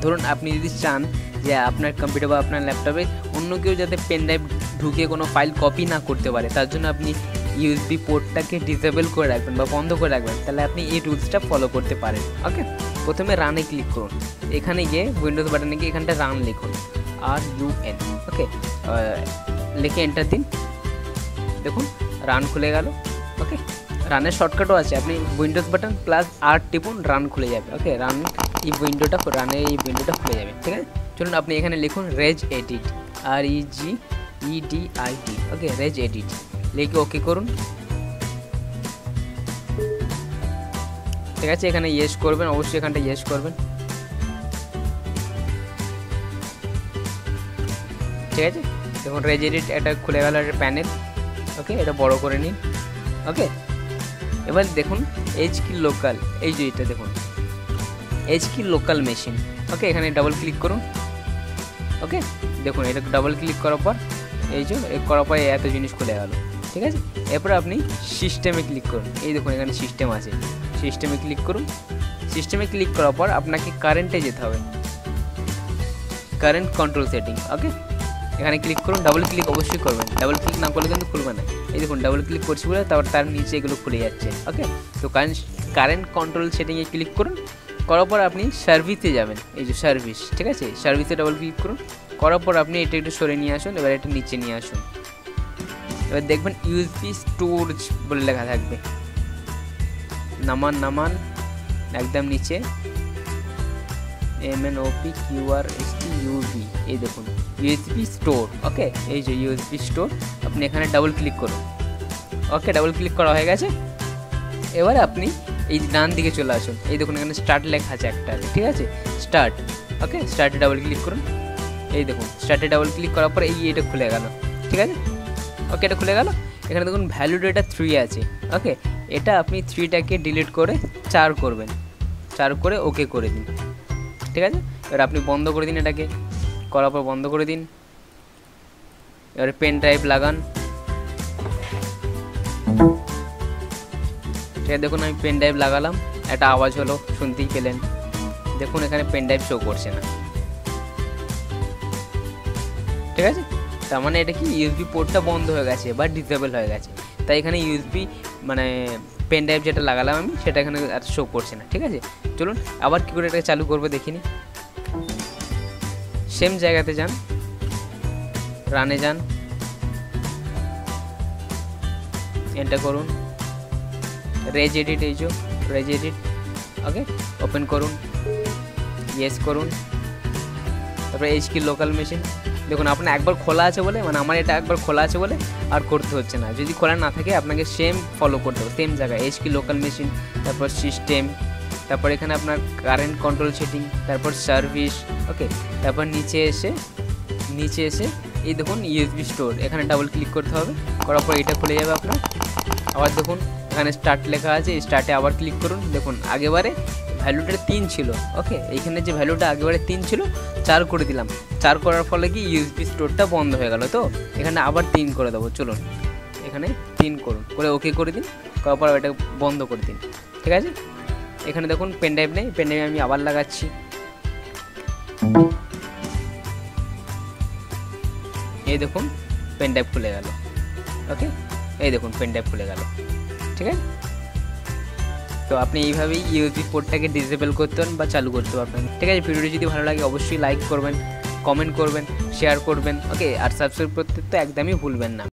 ধরুন আপনি যদি চান যে আপনার কম্পিউটার বা আপনার ল্যাপটপে অন্য কেউ যাতে পেন ড্রাইভ ঢুকে কোনো ফাইল কপি না করতে পারে, তার জন্য আপনি ইউএসবি পোর্টটাকে ডিসেবল করে রাখবেন বা বন্ধ করে রাখবেন, তাহলে আপনি এই রুলসটা ফলো করতে পারেন। ওকে, প্রথমে রানে ক্লিক করুন, এখানে গিয়ে উইন্ডোজ বাটনে গিয়ে এখানটা রান লিখুন, RUN। ওকে, লিখে এন্টার দিন, দেখুন রান খুলে গেল। ওকে, রানের শর্টকাটও আছে, আপনি উইন্ডোজ বাটন প্লাস R টিপুন, রান খুলে যাবে। ওকে, রানের এই উইন্ডোটা খুলে যাবে। ঠিক আছে, চলুন আপনি এখানে লিখুন regedit, REGEDIT। ওকে, regedit লিখে ওকে করুন। ঠিক আছে, এখানে ইয়েস করবেন, অবশ্যই এখানটা ইয়েস করবেন। ঠিক আছে, দেখুন regedit এটা খুলে গেল, একটা প্যানেল। ওকে, এটা বড় করে নিন। ওকে, এবার দেখুন এইচ কি লোকাল, এই যে এটা দেখুন এইচ কি লোকাল মেশিন। ওকে, এখানে ডাবল ক্লিক করুন। ওকে, দেখুন এটা ডাবল ক্লিক করার পর এই যে করার পর এত জিনিস খুলে গেল। ঠিক আছে, এরপর আপনি সিস্টেমে ক্লিক করুন, এই দেখুন এখানে সিস্টেম আছে, সিস্টেমে ক্লিক করুন। সিস্টেমে ক্লিক করার পর আপনাকে কারেন্টে যেতে হবে, কারেন্ট কন্ট্রোল সেটিং। ওকে, এখানে ক্লিক করুন, ডাবল ক্লিক অবশ্যই করবেন, ডাবল ক্লিক না করলে কিন্তু খুলবে না। এই দেখুন ডাবল ক্লিক করছি বলে তারপর তার নিচে এগুলো খুলে যাচ্ছে। ওকে, তো কারেন্ট কন্ট্রোল সেটিংয়ে ক্লিক করুন, করার পর আপনি সার্ভিসে যাবেন, এই যে সার্ভিস। ঠিক আছে, সার্ভিসে ডাবল ক্লিক করুন, করার পর আপনি এটা একটু সরে নিয়ে আসুন, এবার এটা নিচে নিয়ে আসুন। এবার দেখবেন ইউএসবি স্টোরেজ বলে লেখা থাকবে, নামান একদম নিচে MNOPQRSTUV, এই দেখুন ইউএসবি স্টোর। ওকে, এই যে ইউএসবি স্টোর, আপনি এখানে ডাবল ক্লিক করুন। ওকে, ডাবল ক্লিক করা হয়ে গেছে। এবার আপনি এই ডান দিকে চলে আসুন, এই দেখুন এখানে স্টার্ট লেখা আছে একটা। ঠিক আছে, স্টার্ট। ওকে, স্টার্টে ডাবল ক্লিক করুন, এই দেখুন স্টার্টে ডাবল ক্লিক করার পর এটা খুলে গেল। ঠিক আছে, ওকে, এটা খুলে গেল। এখানে দেখুন ভ্যালু ডেটা 3 আছে। ওকে, এটা আপনি 3টাকে ডিলিট করে 4 করবেন, 4 করে ওকে করে দিন। ঠিক আছে, এবার আপনি বন্ধ করে দিন, এটাকে করার পর বন্ধ করে দিন। এবারে পেন ড্রাইভ লাগান। ঠিক আছে, দেখুন আমি পেন ড্রাইভ লাগালাম, একটা আওয়াজ হলো, শুনতেই পেলেন। দেখুন এখানে পেন ড্রাইভ শো করছে না। ঠিক আছে, তার মানে এটা কি ইউএসবি পোর্টটা বন্ধ হয়ে গেছে বা ডিসেবল হয়ে গেছে, তাই এখানে ইউএসবি মানে পেন ড্রাইভ যেটা লাগালাম আমি সেটা এখানে আর শো করছে না। ঠিক আছে, চলুন আবার কী করে এটাকে চালু করবো দেখিনি। সেম জায়গাতে যান, রানে যান, এন্টার করুন, regedit, এই যে regedit। ওকে, ওপেন করুন, ইয়েস করুন, তারপরে এইচ কি লোকাল মেশিন। দেখুন আপনার একবার খোলা আছে বলে, মানে আমার এটা একবার খোলা আছে বলে আর করতে হচ্ছে না। যদি খোলা না থাকে আপনাকে সেম ফলো করতে হবে, সেম জায়গায় এইচ কি লোকাল মেশিন, তারপর সিস্টেম, তারপর এখানে আপনার কারেন্ট কন্ট্রোল সেটিং, তারপর সার্ভিস। ওকে, তারপর নিচে এসে এই দেখুন ইউএসবি স্টোর, এখানে ডাবল ক্লিক করতে হবে, করার পর এটা খুলে যাবে আপনার। আবার দেখুন এখানে স্টার্ট লেখা আছে, স্টার্টে আবার ক্লিক করুন। দেখুন আগেবারে ভ্যালুটা 3 ছিল। ওকে, এইখানে যে ভ্যালুটা আগেবারে 3 ছিল 4 করে দিলাম, 4 করার ফলে কি ইউএসবি স্টোরটা বন্ধ হয়ে গেল। তো এখানে আবার 3 করে দেবো, চলুন এখানে 3 করুন, করে ওকে করে দিন, করার পর এটা বন্ধ করে দিন। ঠিক আছে, এখানে দেখুন পেন ড্রাইভ নেই, পেন ড্রাইভ আমি আবার লাগাচ্ছি। এই দেখুন পেন ড্রাইভ খুলে গেল। ওকে, এই দেখুন পেন ড্রাইভ খুলে গেল। ঠিক আছে, তো আপনি এইভাবেই ইউএসবি পোর্টটাকে ডিসেবল করতে পারেন বা চালু করতে পারবেন। ঠিক আছে, ভিডিওটি যদি ভালো লাগে অবশ্যই লাইক করবেন, কমেন্ট করবেন, শেয়ার করবেন। ওকে, আর সাবস্ক্রাইব করতে তো একদমই ভুলবেন না।